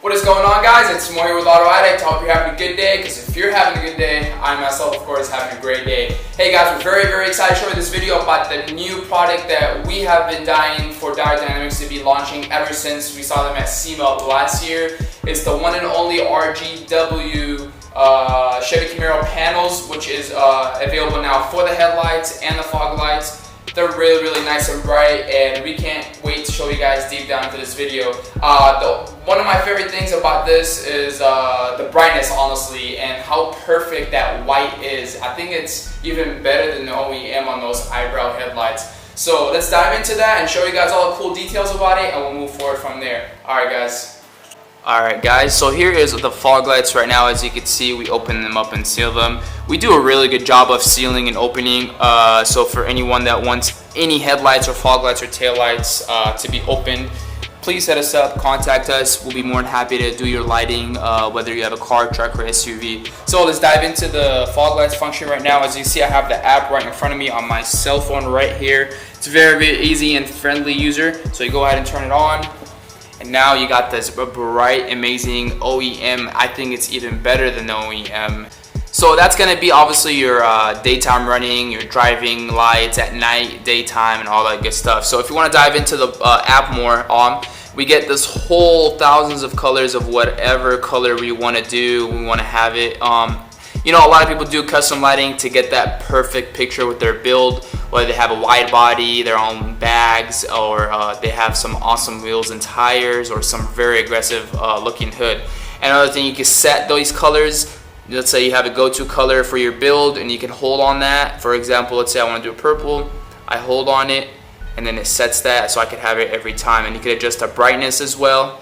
What is going on, guys? It's Mo here with AutoAddict. Hope you're having a good day, because if you're having a good day, I myself, of course, having a great day. Hey guys, we're very excited to show you this video about the new product that we have been dying for Diode Dynamics to be launching ever since we saw them at SEMA last year. It's the one and only RGW Chevy Camaro panels, which is available now for the headlights and the fog lights. They're really nice and bright, and we can't wait to show you guys deep down into this video. One of my favorite things about this is the brightness, honestly, and how perfect that white is. I think it's even better than the OEM on those eyebrow headlights. So let's dive into that and show you guys all the cool details about it, and we'll move forward from there. Alright guys. Alright guys, so here is the fog lights right now. As you can see, we open them up and seal them. We do a really good job of sealing and opening, so for anyone that wants any headlights or fog lights or tail lights to be opened, please hit us up, contact us. We'll be more than happy to do your lighting, whether you have a car, truck, or SUV. So let's dive into the fog lights function right now. As you see, I have the app right in front of me on my cell phone right here. It's a very easy and friendly user, so you go ahead and turn it on. And now you got this bright, amazing OEM. I think it's even better than the OEM. So that's gonna be obviously your daytime running, your driving lights at night, daytime, and all that good stuff. So if you wanna dive into the app more, we get this whole thousands of colors of whatever color we wanna do. We wanna have it. You know, a lot of people do custom lighting to get that perfect picture with their build, whether they have a wide body, their own bags, or they have some awesome wheels and tires, or some very aggressive looking hood. Another thing, you can set those colors. Let's say you have a go-to color for your build, and you can hold on that. For example, let's say I want to do a purple. I hold on it, and then it sets that, so I can have it every time. And you can adjust the brightness as well,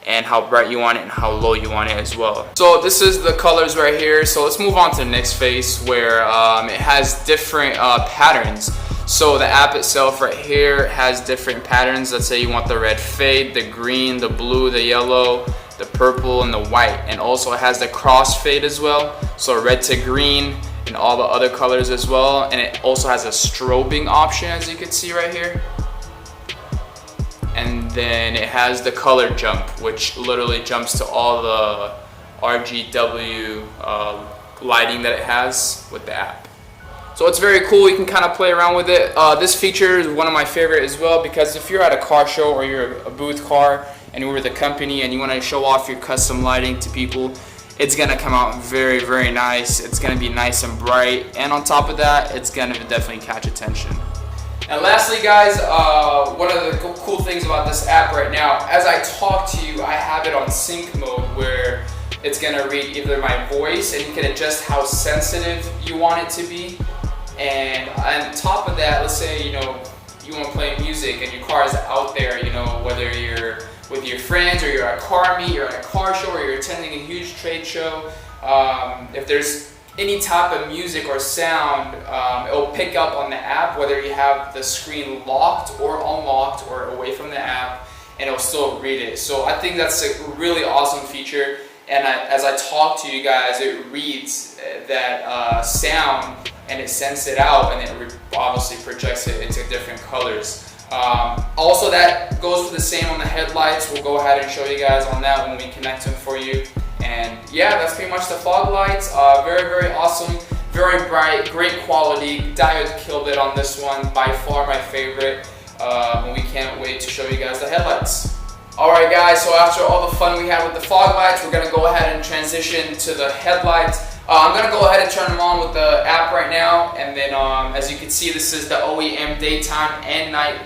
and how bright you want it and how low you want it as well. So this is the colors right here. So let's move on to the next phase, where it has different patterns. So the app itself right here has different patterns. Let's say you want the red fade, the green, the blue, the yellow, the purple, and the white. And also it has the cross fade as well, so red to green and all the other colors as well. And it also has a strobing option, as you can see right here. And then it has the color jump, which literally jumps to all the RGW lighting that it has with the app. So it's very cool. You can kind of play around with it. This feature is one of my favorite as well, because if you're at a car show or you're a booth car and you're with a company and you want to show off your custom lighting to people, it's going to come out very nice. It's going to be nice and bright, and on top of that, it's going to definitely catch attention. And lastly, guys, one of the cool things about this app right now, as I talk to you, I have it on sync mode, where it's gonna read either my voice, and you can adjust how sensitive you want it to be. And on top of that, let's say, you know, you want to play music and your car is out there, you know, whether you're with your friends or you're at a car meet, you're at a car show, or you're attending a huge trade show, if there's any type of music or sound, it'll pick up on the app, whether you have the screen locked or unlocked or away from the app, and it'll still read it. So I think that's a really awesome feature. And as I talk to you guys, it reads that sound, and it sends it out, and it obviously projects it into different colors. Also, that goes for the same on the headlights. We'll go ahead and show you guys on that when we connect them for you. And yeah, that's pretty much the fog lights. Very awesome, very bright, great quality. Diode killed it on this one, by far my favorite. And we can't wait to show you guys the headlights. Alright guys, so after all the fun we had with the fog lights, we're going to go ahead and transition to the headlights. I'm going to go ahead and turn them on with the app right now, and then as you can see, this is the OEM daytime and night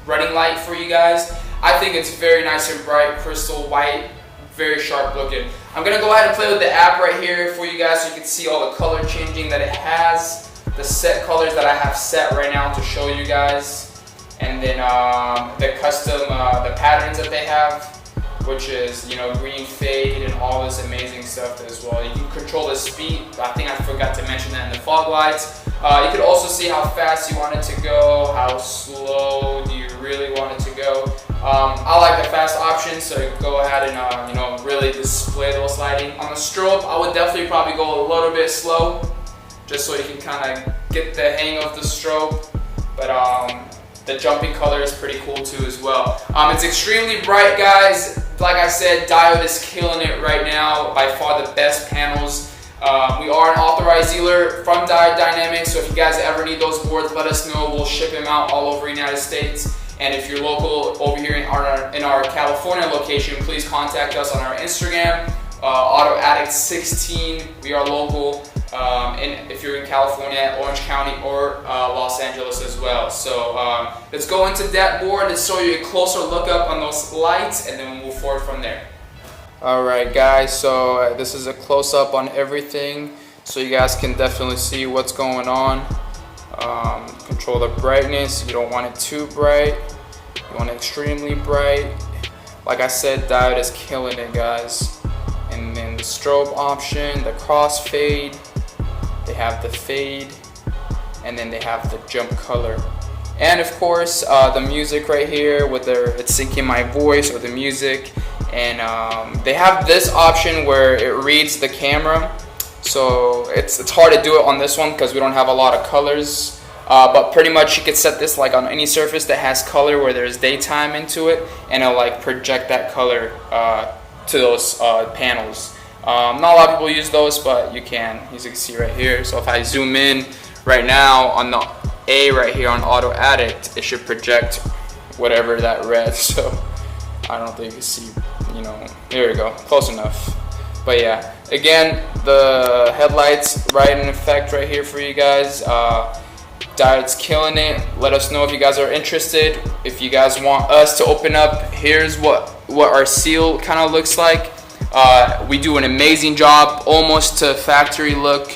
running light for you guys. I think it's very nice and bright, crystal white, very sharp looking. I'm going to go ahead and play with the app right here for you guys, so you can see all the color changing that it has, the set colors that I have set right now to show you guys, and then the custom the patterns that they have, which is, you know, green fade and all this amazing stuff as well. You can control the speed. I think I forgot to mention that in the fog lights. You could also see how fast you want it to go, how slow do you really want it to go. I like the fast option, so you go ahead and you know, really display those lighting. On the strobe, I would definitely probably go a little bit slow, just so you can kind of get the hang of the strobe. But the jumping color is pretty cool too as well. It's extremely bright, guys. like I said, Diode is killing it right now. By far the best panels. We are an authorized dealer from Diode Dynamics, so if you guys ever need those boards, let us know. We'll ship them out all over the United States. And if you're local over here in our California location, please contact us on our Instagram, AutoAddict 16. We are local. And if you're in California, Orange County, or Los Angeles as well. So let's go into that board and show you a closer look up on those lights, and then we'll move forward from there. Alright guys, so this is a close-up on everything, so you guys can definitely see what's going on. Control the brightness. You don't want it too bright, you want it extremely bright. Like I said, Diode is killing it, guys. And then the strobe option, the crossfade, they have the fade, and then they have the jump color. And of course the music right here, whether it's syncing my voice or the music. And they have this option where it reads the camera, so it's hard to do it on this one because we don't have a lot of colors, but pretty much you could set this like on any surface that has color where there's daytime into it, and it'll like project that color to those panels. Not a lot of people use those, but you can, as you can see right here. So if I zoom in right now on the A right here on AutoAddict, it should project whatever that red. So I don't think you can see, you know, there we go, close enough. But yeah, again, the headlights right in effect right here for you guys. Diode's killing it. Let us know if you guys are interested. If you guys want us to open up, here's what our seal kind of looks like. We do an amazing job, almost to factory look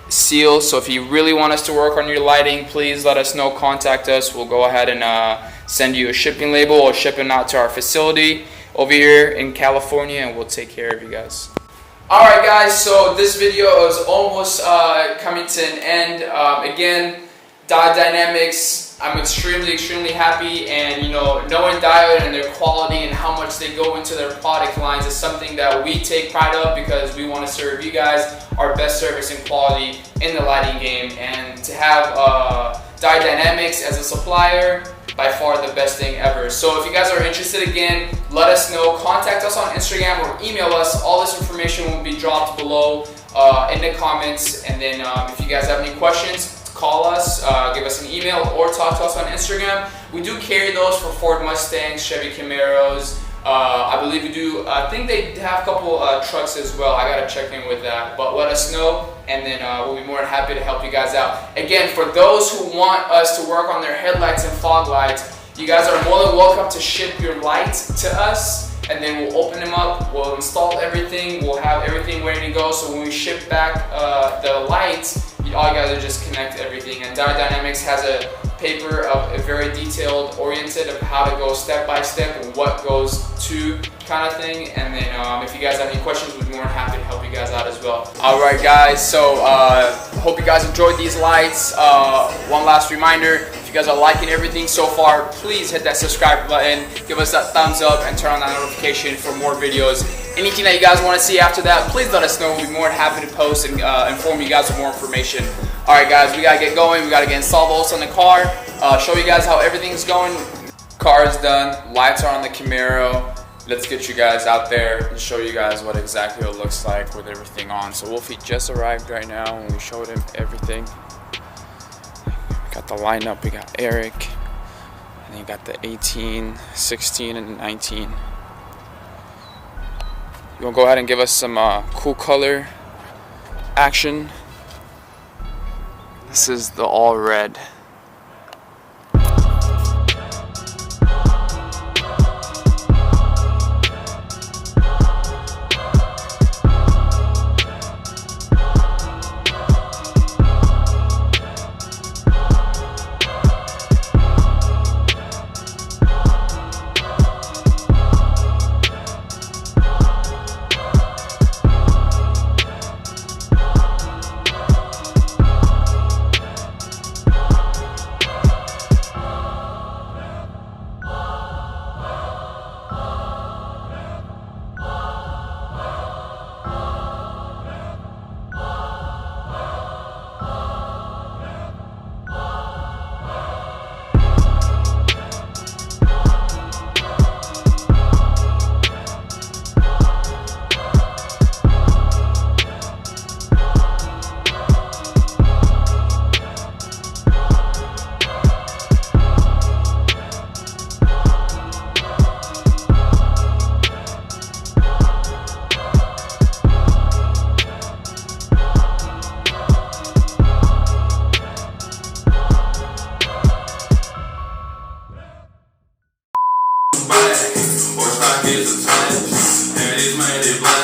seal. So if you really want us to work on your lighting, please let us know, contact us. We'll go ahead and send you a shipping label or ship it out to our facility over here in California, and we'll take care of you guys. Alright guys, so this video is almost coming to an end. Again, Diode Dynamics, I'm extremely happy, and you know, knowing Diode and their quality and how much they go into their product lines is something that we take pride of, because we want to serve you guys our best service and quality in the lighting game. And to have Diode Dynamics as a supplier, by far the best thing ever. So if you guys are interested, again, let us know. Contact us on Instagram or email us. All this information will be dropped below in the comments. And then if you guys have any questions, call us, give us an email, or talk to us on Instagram. We do carry those for Ford Mustangs, Chevy Camaros. I believe we do. I think they have a couple trucks as well. I gotta check in with that. But let us know, and then we'll be more than happy to help you guys out. Again, for those who want us to work on their headlights and fog lights, you guys are more than welcome to ship your lights to us, and then we'll open them up, we'll install everything, we'll have everything ready to go. So when we ship back the lights, all you guys are just connect everything. And Diode Dynamics has a paper of a very detailed oriented of how to go step by step and what goes to kind of thing. And then if you guys have any questions, we'd be more than happy to help you guys out as well. Alright guys, so hope you guys enjoyed these lights. One last reminder, if you guys are liking everything so far, please hit that subscribe button, give us that thumbs up, and turn on that notification for more videos. Anything that you guys want to see after that, please let us know. We'll be more than happy to post and inform you guys with more information. Alright guys, we gotta get going. We gotta get installed also in the car. Show you guys how everything's going. Car is done. Lights are on the Camaro. Let's get you guys out there and show you guys what exactly it looks like with everything on. So Wolfie just arrived right now, and we showed him everything. We got the lineup. We got Eric, and then you got the 18, 16, and 19. You wanna go ahead and give us some cool color action? This is the all red. pockets attached, and it's mainly black.